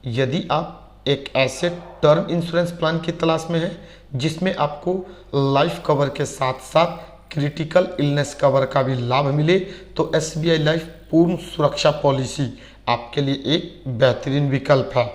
यदि आप एक ऐसे टर्म इंश्योरेंस प्लान की तलाश में हैं जिसमें आपको लाइफ कवर के साथ साथ क्रिटिकल इलनेस कवर का भी लाभ मिले, तो SBI लाइफ पूर्ण सुरक्षा पॉलिसी आपके लिए एक बेहतरीन विकल्प है।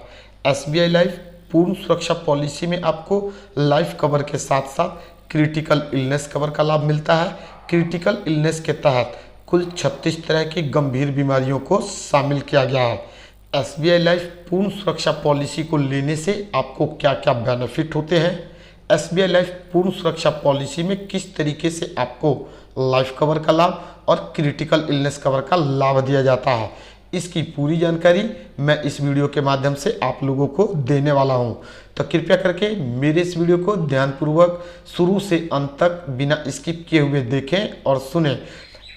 SBI लाइफ पूर्ण सुरक्षा पॉलिसी में आपको लाइफ कवर के साथ साथ क्रिटिकल इलनेस कवर का लाभ मिलता है। क्रिटिकल इलनेस के तहत कुल 36 तरह की गंभीर बीमारियों को शामिल किया गया है। SBI लाइफ पूर्ण सुरक्षा पॉलिसी को लेने से आपको क्या क्या बेनिफिट होते हैं, SBI लाइफ पूर्ण सुरक्षा पॉलिसी में किस तरीके से आपको लाइफ कवर का लाभ और क्रिटिकल इलनेस कवर का लाभ दिया जाता है, इसकी पूरी जानकारी मैं इस वीडियो के माध्यम से आप लोगों को देने वाला हूं। तो कृपया करके मेरे इस वीडियो को ध्यानपूर्वक शुरू से अंत तक बिना स्किप किए हुए देखें और सुनें।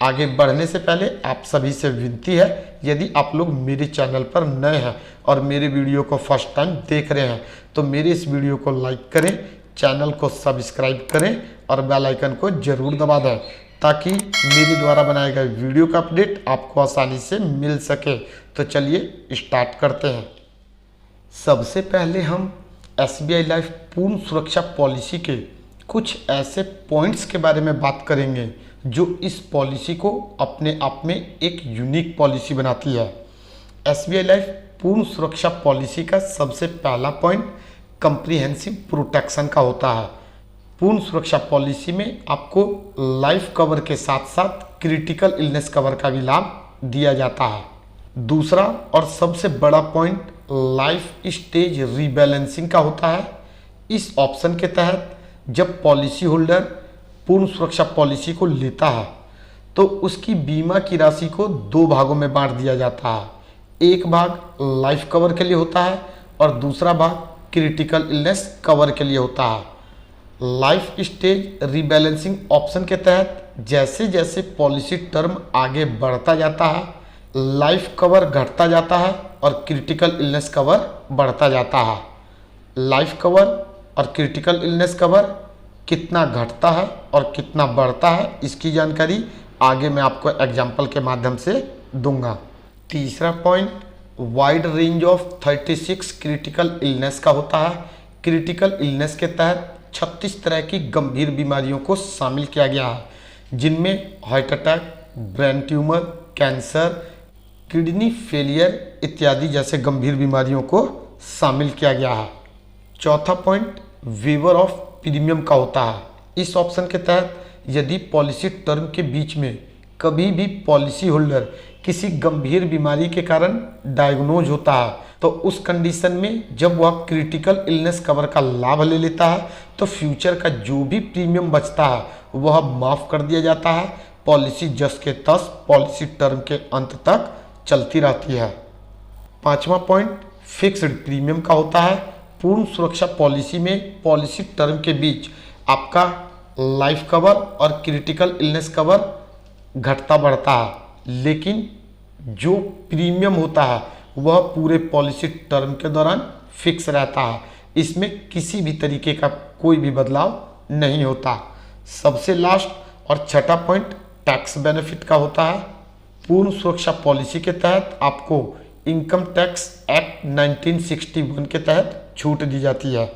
आगे बढ़ने से पहले आप सभी से विनती है, यदि आप लोग मेरे चैनल पर नए हैं और मेरे वीडियो को फर्स्ट टाइम देख रहे हैं तो मेरे इस वीडियो को लाइक करें, चैनल को सब्सक्राइब करें और बेल आइकन को जरूर दबा दें ताकि मेरे द्वारा बनाए गए वीडियो का अपडेट आपको आसानी से मिल सके। तो चलिए स्टार्ट करते हैं। सबसे पहले हम SBI लाइफ पूर्ण सुरक्षा पॉलिसी के कुछ ऐसे पॉइंट्स के बारे में बात करेंगे जो इस पॉलिसी को अपने आप में एक यूनिक पॉलिसी बनाती है। SBI लाइफ पूर्ण सुरक्षा पॉलिसी का सबसे पहला पॉइंट कंप्रिहेंसिव प्रोटेक्शन का होता है। पूर्ण सुरक्षा पॉलिसी में आपको लाइफ कवर के साथ साथ क्रिटिकल इलनेस कवर का भी लाभ दिया जाता है। दूसरा और सबसे बड़ा पॉइंट लाइफ स्टेज रीबैलेंसिंग का होता है। इस ऑप्शन के तहत जब पॉलिसी होल्डर पूर्ण सुरक्षा पॉलिसी को लेता है तो उसकी बीमा की राशि को दो भागों में बांट दिया जाता है। एक भाग लाइफ कवर के लिए होता है और दूसरा भाग क्रिटिकल इलनेस कवर के लिए होता है। लाइफ स्टेज रीबैलेंसिंग ऑप्शन के तहत जैसे जैसे पॉलिसी टर्म आगे बढ़ता जाता है, लाइफ कवर घटता जाता है और क्रिटिकल इलनेस कवर बढ़ता जाता है। लाइफ कवर और क्रिटिकल इलनेस कवर कितना घटता है और कितना बढ़ता है, इसकी जानकारी आगे मैं आपको एग्जाम्पल के माध्यम से दूंगा। तीसरा point wide range of 36 critical illness का होता है। क्रिटिकल इलनेस के तहत 36 तरह की गंभीर बीमारियों को शामिल किया गया है, जिनमें heart attack, brain tumour, cancer, kidney failure इत्यादि जैसे गंभीर बीमारियों को शामिल किया गया है। चौथा पॉइंट वेवर ऑफ प्रीमियम का होता है। इस ऑप्शन के तहत यदि पॉलिसी टर्म के बीच में कभी भी पॉलिसी होल्डर किसी गंभीर बीमारी के कारण डायग्नोज होता है तो उस कंडीशन में जब वह क्रिटिकल इलनेस कवर का लाभ ले लेता है तो फ्यूचर का जो भी प्रीमियम बचता है वह माफ़ कर दिया जाता है। पॉलिसी जस के तस पॉलिसी टर्म के अंत तक चलती रहती है। पांचवा पॉइंट फिक्स्ड प्रीमियम का होता है। पूर्ण सुरक्षा पॉलिसी में पॉलिसी टर्म के बीच आपका लाइफ कवर और क्रिटिकल इलनेस कवर घटता बढ़ता है, लेकिन जो प्रीमियम होता है वह पूरे पॉलिसी टर्म के दौरान फिक्स रहता है। इसमें किसी भी तरीके का कोई भी बदलाव नहीं होता। सबसे लास्ट और छठा पॉइंट टैक्स बेनिफिट का होता है। पूर्ण सुरक्षा पॉलिसी के तहत आपको इनकम टैक्स एक्ट 1961 के तहत छूट दी जाती है।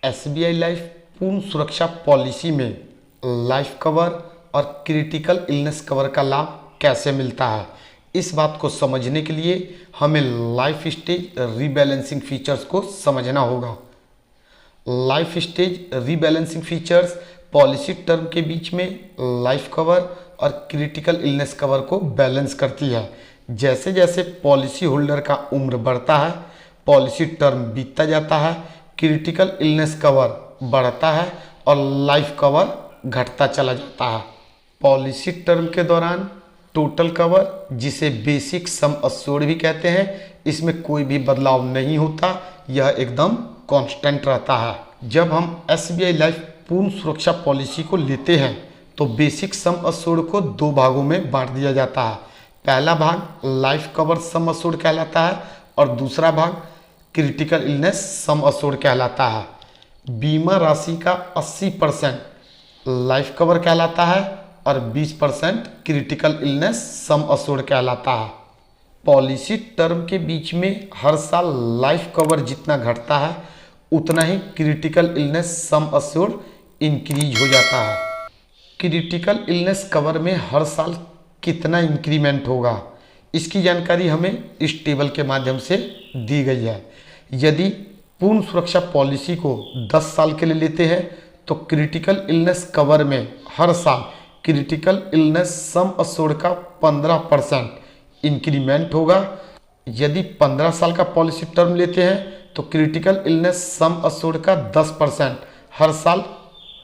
SBI लाइफ पूर्ण सुरक्षा पॉलिसी में लाइफ कवर और क्रिटिकल इलनेस कवर का लाभ कैसे मिलता है, इस बात को समझने के लिए हमें लाइफ स्टेज रीबैलेंसिंग फीचर्स को समझना होगा। Life stage rebalancing features policy term के बीच में लाइफ कवर और क्रिटिकल इलनेस कवर को बैलेंस करती है। जैसे जैसे पॉलिसी होल्डर का उम्र बढ़ता है, पॉलिसी टर्म बीतता जाता है, क्रिटिकल इलनेस कवर बढ़ता है और लाइफ कवर घटता चला जाता है। पॉलिसी टर्म के दौरान टोटल कवर, जिसे बेसिक सम अस्योर्ड भी कहते हैं, इसमें कोई भी बदलाव नहीं होता, यह एकदम कांस्टेंट रहता है। जब हम SBI लाइफ पूर्ण सुरक्षा पॉलिसी को लेते हैं तो बेसिक सम अस्योर्ड को दो भागों में बांट दिया जाता है। पहला भाग लाइफ कवर सम अस्योर्ड कहलाता है और दूसरा भाग क्रिटिकल इलनेस सम अस्योर्ड कहलाता है। बीमा राशि का 80% लाइफ कवर कहलाता है और 20% क्रिटिकल इलनेस सम अस्योर्ड कहलाता है। पॉलिसी टर्म के बीच में हर साल लाइफ कवर जितना घटता है उतना ही क्रिटिकल इलनेस सम अस्योर्ड इंक्रीज हो जाता है। क्रिटिकल इलनेस कवर में हर साल कितना इंक्रीमेंट होगा, इसकी जानकारी हमें इस टेबल के माध्यम से दी गई है। यदि पूर्ण सुरक्षा पॉलिसी को 10 साल के लिए लेते हैं तो क्रिटिकल इलनेस कवर में हर साल क्रिटिकल इलनेस सम अस्योर्ड का 15% इंक्रीमेंट होगा। यदि 15 साल का पॉलिसी टर्म लेते हैं तो क्रिटिकल इलनेस सम अस्योर्ड का 10% हर साल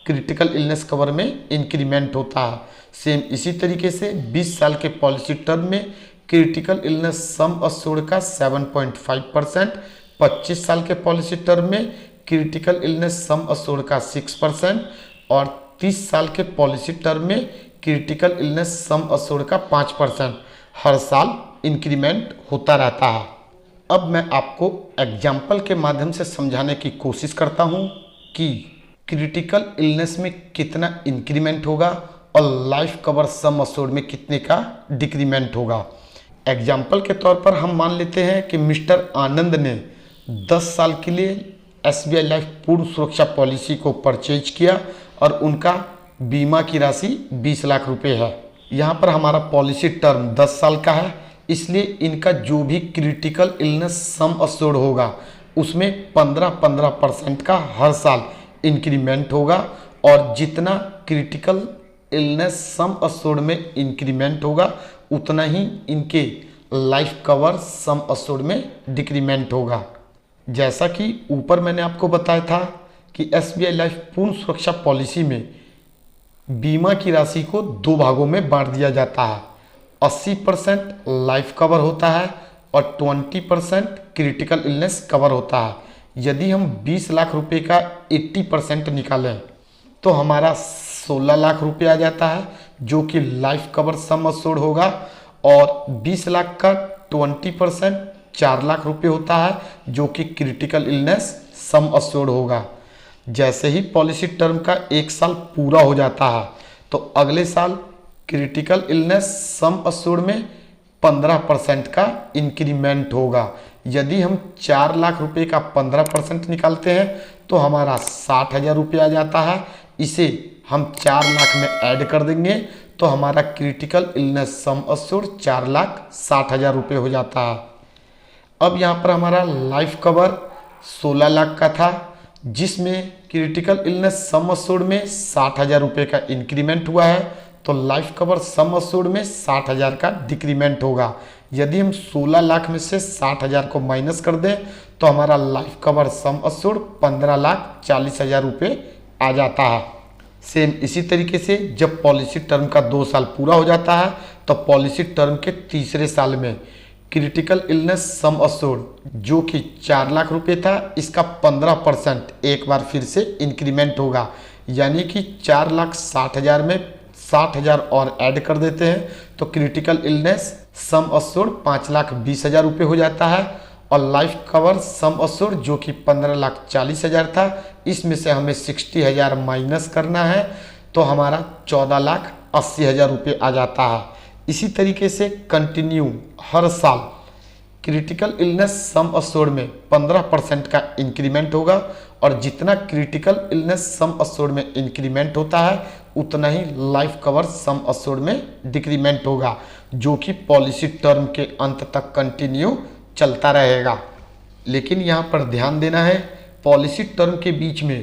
क्रिटिकल इलनेस कवर में इंक्रीमेंट होता है। सेम इसी तरीके से 20 साल के पॉलिसी टर्म में क्रिटिकल इलनेस सम अस्योर्ड का 7.5%, 25 साल के पॉलिसी टर्म में क्रिटिकल इलनेस सम अस्योर्ड का 6% और 30 साल के पॉलिसी टर्म में क्रिटिकल इलनेस सम अस्योर्ड का 5% हर साल इंक्रीमेंट होता रहता है। अब मैं आपको एग्जाम्पल के माध्यम से समझाने की कोशिश करता हूँ कि क्रिटिकल इलनेस में कितना इंक्रीमेंट होगा और लाइफ कवर सम अस्योर्ड में कितने का डिक्रीमेंट होगा। एग्जाम्पल के तौर पर हम मान लेते हैं कि मिस्टर आनंद ने 10 साल के लिए SBI लाइफ पूर्ण सुरक्षा पॉलिसी को परचेज किया और उनका बीमा की राशि 20 लाख रुपए है। यहाँ पर हमारा पॉलिसी टर्म 10 साल का है, इसलिए इनका जो भी क्रिटिकल इलनेस सम अस्योर्ड होगा उसमें 15% का हर साल इंक्रीमेंट होगा और जितना क्रिटिकल इलनेस सम अस्योर्ड में इंक्रीमेंट होगा उतना ही इनके लाइफ कवर सम अस्योर्ड में डिक्रीमेंट होगा। जैसा कि ऊपर मैंने आपको बताया था कि SBI लाइफ पूर्ण सुरक्षा पॉलिसी में बीमा की राशि को 2 भागों में बांट दिया जाता है। 80% लाइफ कवर होता है और 20% क्रिटिकल इलनेस कवर होता है। यदि हम 20 लाख रुपए का 80% निकालें तो हमारा 16 लाख रुपए आ जाता है जो कि लाइफ कवर सम अस्योर्ड होगा और 20 लाख का 20% 4 लाख रुपए होता है जो कि क्रिटिकल इलनेस सम अस्योर्ड होगा। जैसे ही पॉलिसी टर्म का 1 साल पूरा हो जाता है तो अगले साल क्रिटिकल इलनेस सम अस्योर्ड में 15% का इंक्रीमेंट होगा। यदि हम 4 लाख रुपए का 15% निकालते हैं तो हमारा 60,000 रुपये आ जाता है। इसे हम 4 लाख में ऐड कर देंगे तो हमारा क्रिटिकल इलनेस सम अस्योर्ड 4,60,000 रुपये हो जाता है। अब यहाँ पर हमारा लाइफ कवर 16 लाख का था जिसमें क्रिटिकल इलनेस सम अस्योर्ड में 60,000 रुपये का इंक्रीमेंट हुआ है तो लाइफ कवर सम अस्योर्ड में 60,000 का डिक्रीमेंट होगा। यदि हम 16 लाख में से 60,000 को माइनस कर दें तो हमारा लाइफ कवर सम अस्योर्ड 15,40,000 रुपये आ जाता है। सेम इसी तरीके से जब पॉलिसी टर्म का 2 साल पूरा हो जाता है तो पॉलिसी टर्म के तीसरे साल में क्रिटिकल इलनेस सम अस्योर्ड जो कि 4 लाख रुपए था इसका 15% एक बार फिर से इंक्रीमेंट होगा, यानी कि 4,60,000 में 60,000 और ऐड कर देते हैं तो क्रिटिकल इलनेस सम अस्योर्ड 5,20,000 रुपये हो जाता है और लाइफ कवर सम अस्योर्ड जो कि 15,40,000 था इसमें से हमें 60,000 माइनस करना है तो हमारा 14,80,000 रुपये आ जाता है। इसी तरीके से कंटिन्यू हर साल क्रिटिकल इलनेस सम अस्योर्ड में 15% का इंक्रीमेंट होगा और जितना क्रिटिकल इलनेस सम अस्योर्ड में इंक्रीमेंट होता है उतना ही लाइफ कवर सम अस्योर्ड में डिक्रीमेंट होगा जो कि पॉलिसी टर्म के अंत तक कंटिन्यू चलता रहेगा। लेकिन यहाँ पर ध्यान देना है पॉलिसी टर्म के बीच में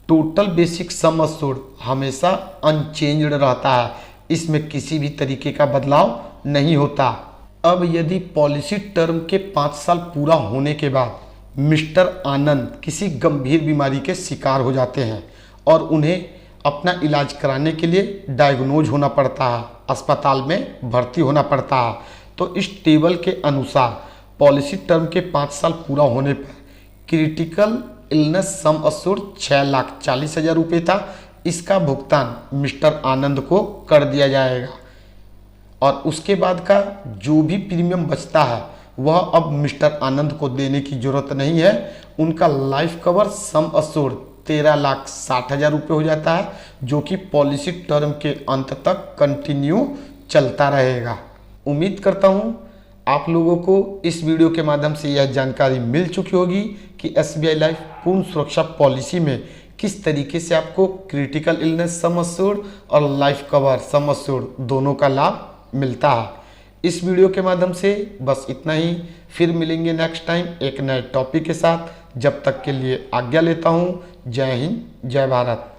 टोटल बेसिक सम अस्योर्ड हमेशा अनचेंज्ड रहता है, इसमें किसी भी तरीके का बदलाव नहीं होता। अब यदि पॉलिसी टर्म के 5 साल पूरा होने के बाद मिस्टर आनंद किसी गंभीर बीमारी के शिकार हो जाते हैं और उन्हें अपना इलाज कराने के लिए डायग्नोज होना पड़ता है, अस्पताल में भर्ती होना पड़ता है, तो इस टेबल के अनुसार पॉलिसी टर्म के 5 साल पूरा होने पर क्रिटिकल इलनेस सम अस्योर्ड 6,40,000 रुपये था, इसका भुगतान मिस्टर आनंद को कर दिया जाएगा और उसके बाद का जो भी प्रीमियम बचता है वह अब मिस्टर आनंद को देने की जरूरत नहीं है। उनका लाइफ कवर सम अस्योर्ड 13,60,000 रुपये हो जाता है जो कि पॉलिसी टर्म के अंत तक कंटिन्यू चलता रहेगा। उम्मीद करता हूँ आप लोगों को इस वीडियो के माध्यम से यह जानकारी मिल चुकी होगी कि SBI लाइफ पूर्ण सुरक्षा पॉलिसी में किस तरीके से आपको क्रिटिकल इलनेस सम एश्योर्ड और लाइफ कवर सम एश्योर्ड दोनों का लाभ मिलता है। इस वीडियो के माध्यम से बस इतना ही। फिर मिलेंगे नेक्स्ट टाइम एक नए टॉपिक के साथ। जब तक के लिए आज्ञा लेता हूँ। जय हिंद, जय भारत।